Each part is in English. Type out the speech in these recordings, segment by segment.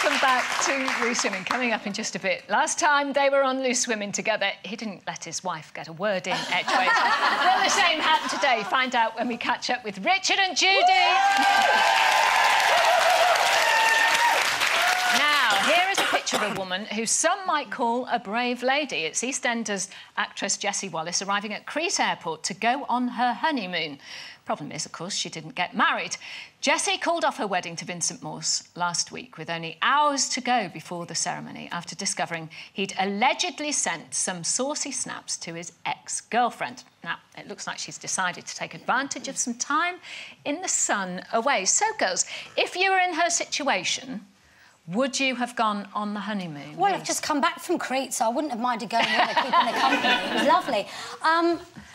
Welcome back to Loose Women, coming up in just a bit. Last time they were on Loose Women together, he didn't let his wife get a word in edgeways. Will the same happen today? Find out when we catch up with Richard and Judy. Now, here is a picture of a woman who some might call a brave lady. It's EastEnders actress Jessie Wallace arriving at Crete Airport to go on her honeymoon. Problem is, of course, she didn't get married. Jessie called off her wedding to Vincent Morse last week with only hours to go before the ceremony after discovering he'd allegedly sent some saucy snaps to his ex-girlfriend. Now, it looks like she's decided to take advantage of some time in the sun away. So, girls, if you were in her situation, would you have gone on the honeymoon? Well, I've just come back from Crete, so I wouldn't have minded going with her, keeping the company. It was lovely.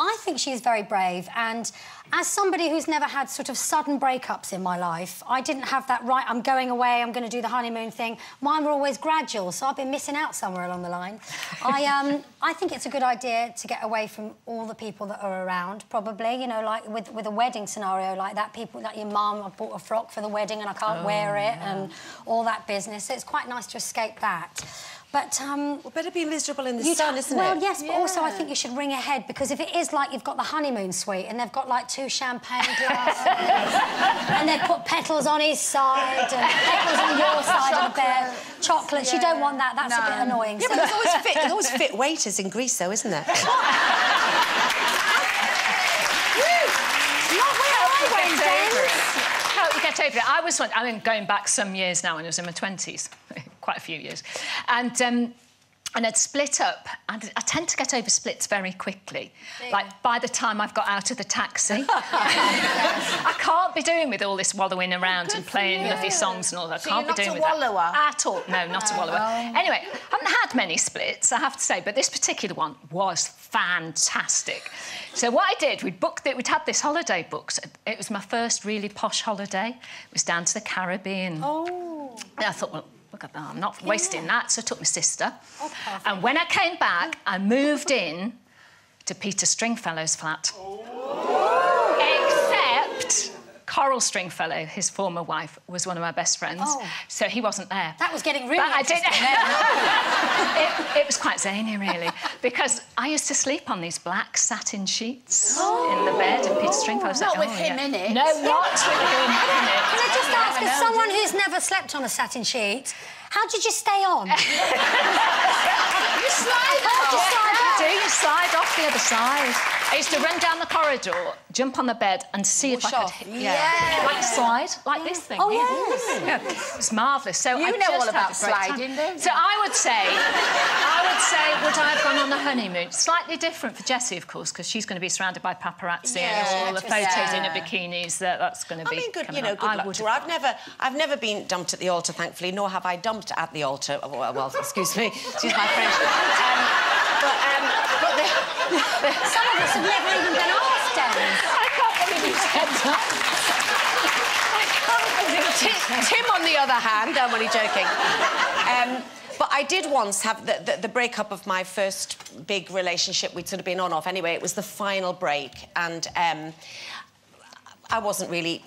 I think she's very brave, and as somebody who's never had sort of sudden breakups in my life, I didn't have that right, I'm going away, I'm going to do the honeymoon thing. Mine were always gradual, so I've been missing out somewhere along the line. I think it's a good idea to get away from all the people that are around, probably, you know, like with a wedding scenario like that, people like your mum, I bought a frock for the wedding and I can't wear it, and all that business. So it's quite nice to escape that. But, well, better be miserable in the sun, isn't it? Well, yes, but also I think you should ring ahead, because if it is like you've got the honeymoon suite and they've got, like, 2 champagne glasses and they've put petals on his side and petals on your side of the bed, chocolates, you don't want that, that's a bit annoying. Yeah, so... but there's always fit waiters in Greece, though, isn't there? How you get over it? I mean, going back some years now, when I was in my 20s, quite a few years, and I'd split up, and I tend to get over splits very quickly. Yeah. Like, by the time I've got out of the taxi. I can't be doing with all this wallowing around and playing lovely songs and all that. I can't be doing with that at all. No, not a wallower. Anyway, I haven't had many splits, I have to say, but this particular one was fantastic. So what I did, we'd had this holiday booked. It was my first really posh holiday. It was down to the Caribbean. Oh. And I thought, well, look at that, I'm not wasting that, so I took my sister. Oh, and when I came back, I moved in to Peter Stringfellow's flat. Oh. Except Coral Stringfellow, his former wife, was one of my best friends, so he wasn't there. That was getting really interesting. It was quite zany, really, because I used to sleep on these black satin sheets in the bed, and Peter Stringfellow was not with him in it. No, not with him in it. Can I just ask, as someone who's never slept on a satin sheet, how did you stay on? You slide off. You slide off the other side. I used to run down the corridor, jump on the bed and see if I could hit... like a slide, like this thing. Oh, yes. Yeah. It was marvellous. So you know all about sliding, don't you? So I would say, would I have gone on the honeymoon? Slightly different for Jessie, of course, because she's going to be surrounded by paparazzi and all the photos in her bikinis. That's going to be... I mean, good luck to her. I've never been dumped at the altar, thankfully, nor have I dumped at the altar. Well, excuse me, excuse my French. Some of us have never even been asked, Denise. I can't believe you said that. I can't believe Tim, on the other hand, I'm only joking. But I did once have the breakup of my first big relationship. We'd sort of been on-off anyway. It was the final break, and I wasn't really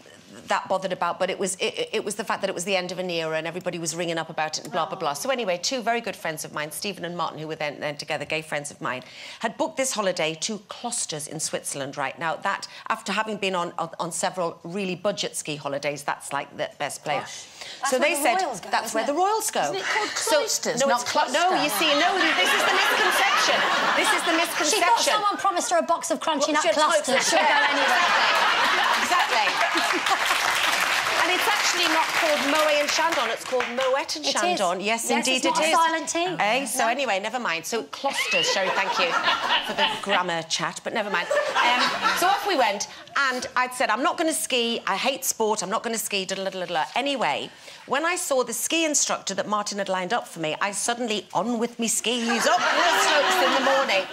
that bothered about, but it was the fact that it was the end of an era and everybody was ringing up about it and blah, blah, blah. So anyway, 2 very good friends of mine, Stephen and Martin, who were then together, gay friends of mine, had booked this holiday to Klosters in Switzerland right now. That, after having been on several really budget ski holidays, that's like the best place. So they said that's where the royals go. Isn't it called Cloisters, not Cluster? No, you see, no, this is the misconception. This is the misconception. She thought someone promised her a box of crunchy nut clusters. She'll go anyway. Exactly. And it's actually not called Moet and Chandon, it's called Moet and Chandon. Yes, indeed it is. It's not a silent T. So anyway, never mind. So Klosters, Sherrie, thank you for the grammar chat, but never mind. So off we went, and I'd said, I'm not going to ski, I hate sport, I'm not going to ski, Anyway, when I saw the ski instructor that Martin had lined up for me, I suddenly, on with me skis, up the slopes in the morning.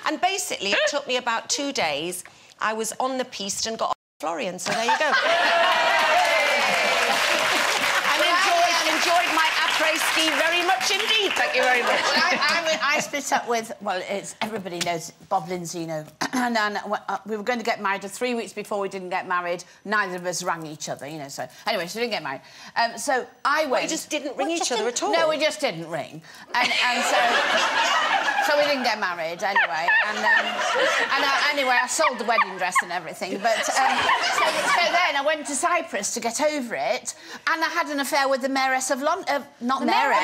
And basically, it took me about 2 days. I was on the piste and got off Florian, so there you go. enjoyed my après-ski very much indeed. Thank you very much. I split up with, well, everybody knows Bob Lindsay, you know, and we were going to get married 3 weeks before we didn't get married. Neither of us rang each other, you know, so... Anyway, so we didn't get married. So I went... Well, you just didn't ring each other at all? No, we just didn't ring. And so we didn't get married, anyway. Anyway, I sold the wedding dress and everything, but... so then I went to Cyprus to get over it, and I had an affair with the mayoress of London... not mayoress.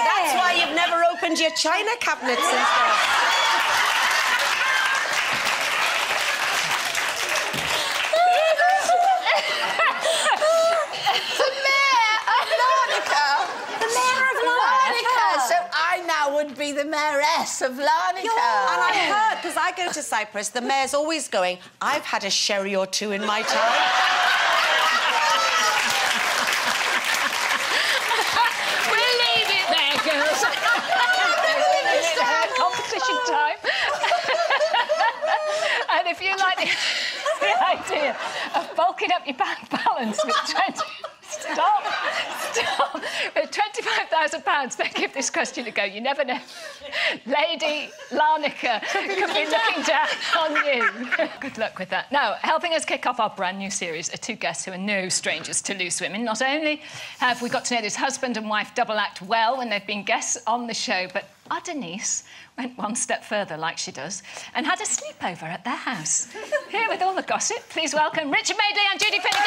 That's why you've never opened your china cabinets and stuff. Would be the mayoress of Larnaca. And I heard, because I go to Cyprus, the mayor's always going, I've had a sherry or two in my time. We'll leave it there, girls. It's competition time. And if you like the idea of bulking up your bank balance with 20... Stop! With £25,000, then give this question a go. You never know. Lady Larnaca could be looking down on you. Good luck with that. Now, helping us kick off our brand new series are two guests who are no strangers to loose women. Not only have we got to know this husband and wife double act well when they've been guests on the show, but our Denise went one step further, like she does, and had a sleepover at their house. Here with all the gossip, please welcome Richard Madeley and Judy Finnegan.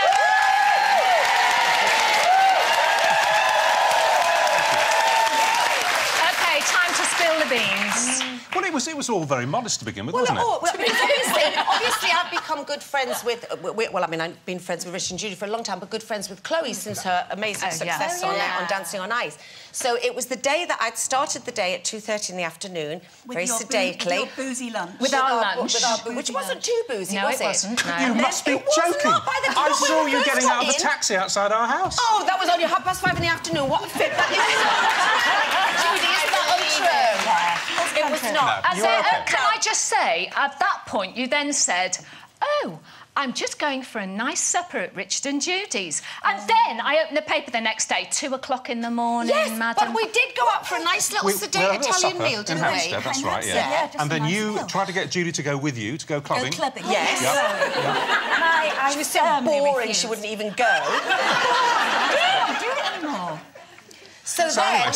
Time to spill the beans. Well, it was all very modest to begin with, wasn't it? Obviously, I've become good friends with... well, I mean, I've been friends with Richard and Judy for a long time, but good friends with Chloe since her amazing success on Dancing on Ice. So it was the day that I'd started the day at 2:30 in the afternoon, very sedately. With your boozy lunch. With our lunch. Which wasn't too boozy, no, was it? Wasn't, no. You must be joking. I saw you getting out of the taxi outside our house. Oh, that was only 5:30 in the afternoon. What a fit that is. Judy, is that untrue? It was not. No, can I just say, at that point, you then said, oh, I'm just going for a nice supper at Richard and Judy's. And then I opened the paper the next day, 2 o'clock in the morning, yes, madam. But we did go out for a nice little sedate Italian meal, didn't we? That's right, yeah. And then you tried to get Judy to go with you, to go clubbing. Yes. Yeah. She was so boring, she wouldn't even go. I don't do it anymore. So then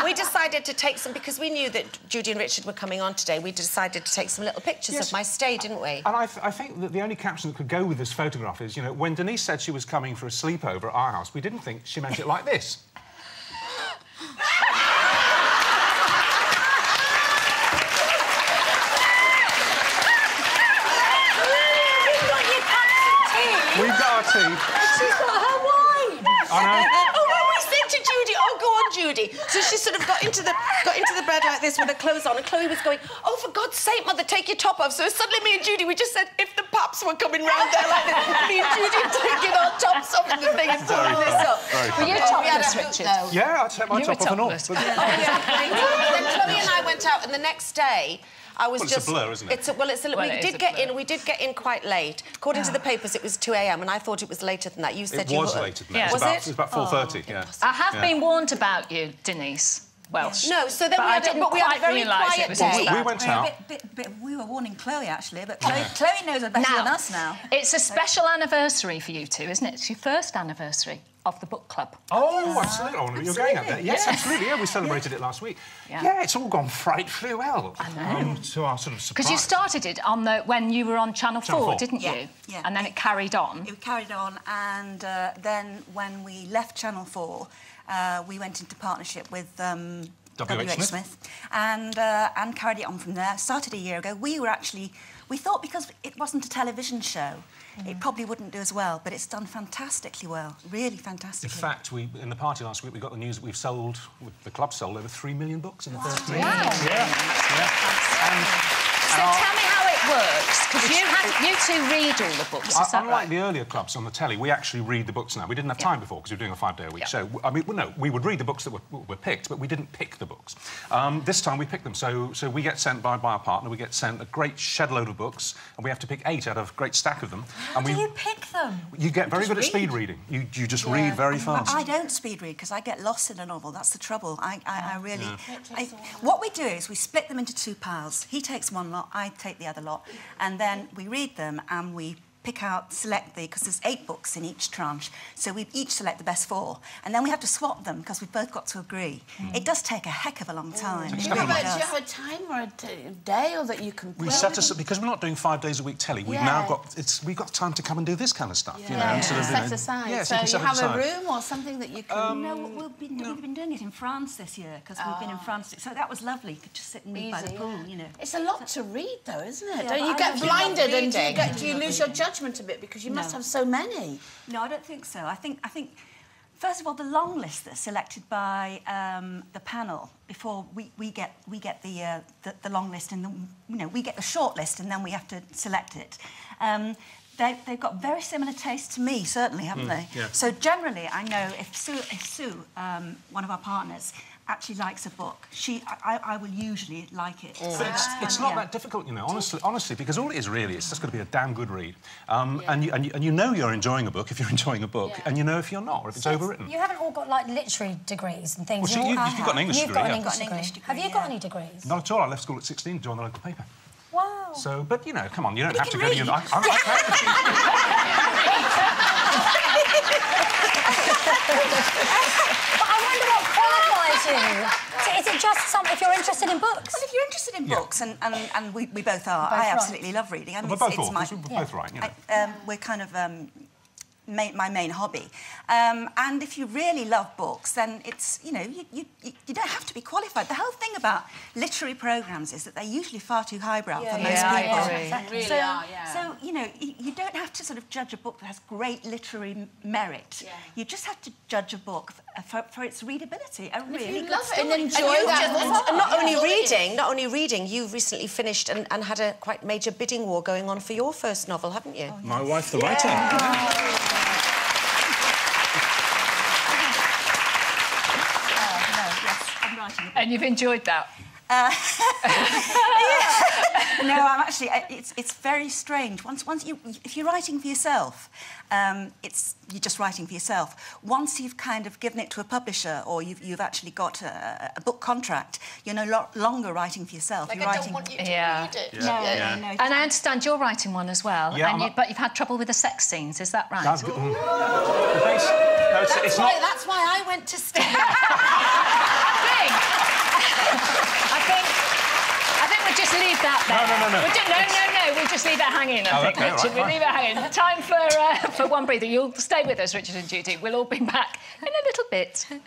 we decided to take some, because we knew that Judy and Richard were coming on today, we decided to take some little pictures of my stay, didn't we? And I think that the only caption that could go with this photograph is, you know, when Denise said she was coming for a sleepover at our house, we didn't think she meant it like this. We've got our tea. She's got her wine. I know. To Judy, oh, go on, Judy. So she sort of got into the bed like this with her clothes on, and Chloe was going, oh, for God's sake, Mother, take your top off. So suddenly me and Judy, we just said, if the paps were coming round there like this, me and Judy taking our tops off and the thing and pulling this up. Were you topless, Richard? Yeah, I'd take my top off and all. Then Chloe and I went out, and the next day, I was it's a blur, isn't it? We did get in quite late. According to the papers, it was 2 a.m, and I thought it was later than that. You said it was later than that. Yeah. It was about 4:30. Yeah. I have been warned about you, Denise. Welsh. No, so then we had a very quiet day. We went out. We were warning Chloe, actually, but Chloe knows it better than us now. It's a special anniversary for you two, isn't it? It's your first anniversary of the book club. Oh, absolutely. Oh, you're going up there. Yes, absolutely. Yeah, we celebrated it last week. Yeah, it's all gone frightfully well. I know. To our sort of surprise. Because you started it on when you were on Channel 4, didn't you? Yeah. And then it carried on. It carried on, and then when we left Channel 4, we went into partnership with W.H. Smith and carried it on from there. Started a year ago. We thought because it wasn't a television show, it probably wouldn't do as well, but it's done fantastically well, really fantastically. In fact, in the party last week, we got the news that the club sold over 3 million books in the first 3 years. Yeah. So tell me how it works, because you two read all the books, is that Unlike right? the earlier clubs on the telly, we actually read the books now. We didn't have time before because we were doing a 5-day-a-week show. I mean, well, no, we would read the books that were picked, but we didn't pick the books. This time we picked them. So we get sent by our partner, we get sent a great shed load of books, and we have to pick 8 out of a great stack of them. How do you pick them? You get very good at speed reading. You just read very fast. I don't speed read because I get lost in a novel. That's the trouble. I really... what we do is we split them into 2 piles. He takes one lot, I take the other lot, and then we read them and we pick out, select because there's 8 books in each tranche, so we each select the best 4, and then we have to swap them because we've both got to agree. It does take a heck of a long time. Do you have a time or a day or that you can... We set us... Because we're not doing 5 days a week telly, we've now got... we've got time to come and do this kind of stuff, you know, and sort of, set aside. Yeah, so you have a room or something that you can... No, we've been doing it in France this year, because we've been in France, so that was lovely. You could just sit and read by the pool, you know. It's a lot to read, though, isn't it? Yeah, Don't you get blinded and do you lose your judgment a bit because you must have so many? No, I don't think so. I think first of all, the long list that's selected by the panel before we get the long list, and we get the short list, and then we have to select it. They've got very similar taste to me, certainly, haven't they? Yeah. So generally, I know if Sue, one of our partners, actually likes a book, I will usually like it. But it's not that difficult, you know, honestly, because all it is really, it's just got to be a damn good read. And you know you're enjoying a book if you're enjoying a book, and you know if you're not, or if it's overwritten. You haven't all got, like, literary degrees and things. Well, you've got an English degree, You've got an yeah. English degree. Have you got any degrees? Not at all. I left school at 16 to join the local paper. Wow. So, but, you know, come on, you don't have to go to... But I wonder what qualifies you. So is it just if you're interested in books? Well, if you're interested in books, and we both are, I absolutely love reading. I mean, We're both we're both right, you know. We're kind of my main hobby. And if you really love books, then it's, you know, you don't have to be qualified. The whole thing about literary programmes is that they're usually far too highbrow for most people. I agree. So, you know, you don't have to sort of judge a book that has great literary merit. Yeah. You just have to judge a book for its readability. A really good story. And enjoy that. And not only reading, you've recently finished and had a quite major bidding war going on for your first novel, haven't you? Oh, yeah. My wife, the writer. And you've enjoyed that? No, I'm actually... It's very strange. If you're writing for yourself, you're just writing for yourself. Once you've kind of given it to a publisher or you've actually got a book contract, you're no longer writing for yourself. Like, you're I writing... don't want you to read it. No. And I understand you're writing one as well, but you've had trouble with the sex scenes, is that right? That's good. That's why I went to study. I think we'll just leave that there. No. We'll just leave it hanging, I think, Richard. We'll leave it hanging. Time for one breather. You'll stay with us, Richard and Judy. We'll all be back in a little bit. Woo!